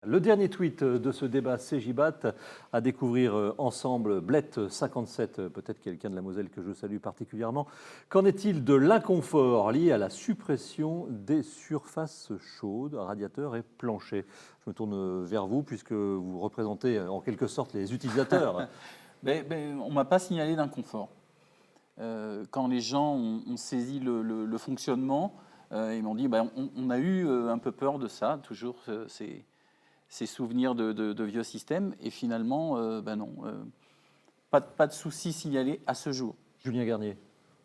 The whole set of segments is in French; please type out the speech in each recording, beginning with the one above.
Le dernier tweet de ce débat CJBAT à découvrir ensemble, Blette57, peut-être quelqu'un de la Moselle que je salue particulièrement. Qu'en est-il de l'inconfort lié à la suppression des surfaces chaudes, radiateurs et planchers? Je me tourne vers vous puisque vous représentez en quelque sorte les utilisateurs. On ne m'a pas signalé d'inconfort. Quand les gens ont saisi le fonctionnement, ils m'ont dit on a eu un peu peur de ça, toujours ces souvenirs de vieux systèmes, et finalement, non, pas de soucis signalés à ce jour. Julien Garnier.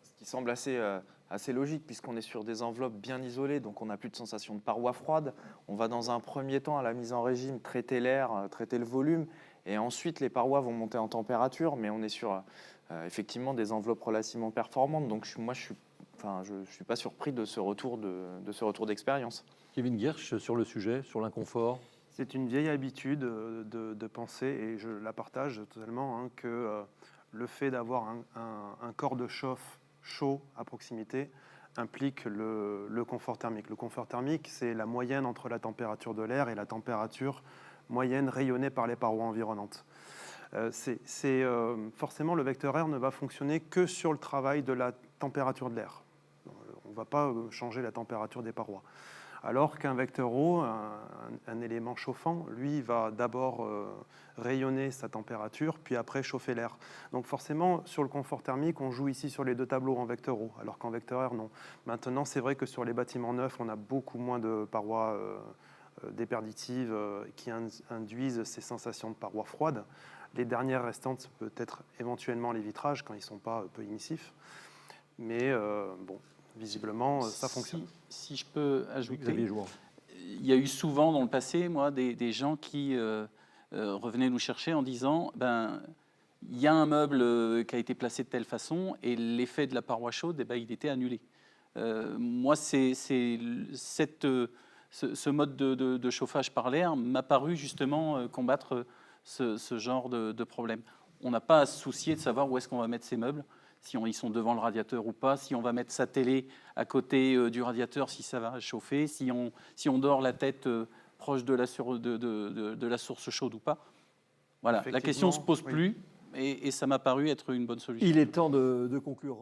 Ce qui semble assez logique, puisqu'on est sur des enveloppes bien isolées, donc on n'a plus de sensation de paroi froide. On va dans un premier temps à la mise en régime traiter l'air, traiter le volume, et ensuite les parois vont monter en température, mais on est sur effectivement des enveloppes relativement performantes. Donc je suis pas surpris de ce retour d'expérience. Kevin Guerch sur le sujet, sur l'inconfort. C'est une vieille habitude de penser, et je la partage totalement, que le fait d'avoir un corps de chauffe chaud à proximité implique le confort thermique. Le confort thermique, c'est la moyenne entre la température de l'air et la température moyenne rayonnée par les parois environnantes. Forcément, le vecteur air ne va fonctionner que sur le travail de la température de l'air. On ne va pas changer la température des parois. Alors qu'un vecteur eau, un élément chauffant, lui, va d'abord rayonner sa température, puis après chauffer l'air. Donc forcément, sur le confort thermique, on joue ici sur les deux tableaux en vecteur eau, alors qu'en vecteur air, non. Maintenant, c'est vrai que sur les bâtiments neufs, on a beaucoup moins de parois déperditives qui induisent ces sensations de parois froides. Les dernières restantes, peut-être éventuellement les vitrages, quand ils ne sont pas peu émissifs. Mais visiblement, ça fonctionne. Si je peux ajouter, Xavier Jouan. Il y a eu souvent dans le passé, des gens qui revenaient nous chercher en disant il y a un meuble qui a été placé de telle façon et l'effet de la paroi chaude, il était annulé. Moi, ce mode de chauffage par l'air m'a paru justement combattre ce genre de problème. On n'a pas à se soucier de savoir où est-ce qu'on va mettre ces meubles, si ils sont devant le radiateur ou pas, si on va mettre sa télé à côté du radiateur, si ça va chauffer, si on dort la tête proche de la source chaude ou pas. Voilà, la question ne se pose plus et ça m'a paru être une bonne solution. Il est temps de conclure.